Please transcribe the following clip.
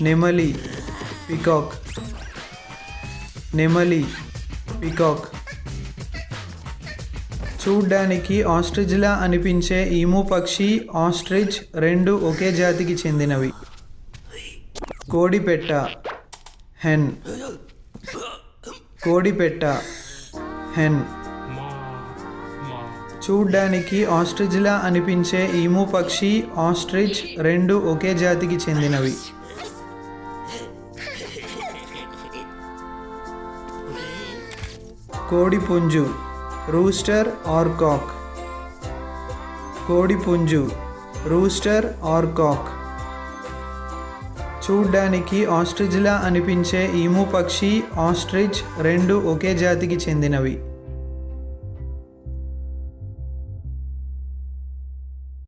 నెమలి పికాక్ నెమలి పికాక్. చూడ్డానికి ఆస్ట్రిచ్లా అనిపించే ఈము పక్షి ఆస్ట్రిచ్ రెండు ఒకే జాతికి చెందినవి. కోడిపెట్ట హెన్ కోడిపెట్ట హెన్. చూడ్డానికి ఆస్ట్రిచ్లా అనిపించే ఈము పక్షి ఆస్ట్రిచ్ రెండు ఒకే జాతికి చెందినవి. కోడిపుంజు రూస్టర్ ఆర్ కాక్ కోడిపుంజు రూస్టర్ ఆర్ కాక్. చూడ్డానికి ఆస్ట్రిచ్లా అనిపించే ఈము పక్షి ఆస్ట్రిచ్ రెండు ఒకే జాతికి చెందినవి.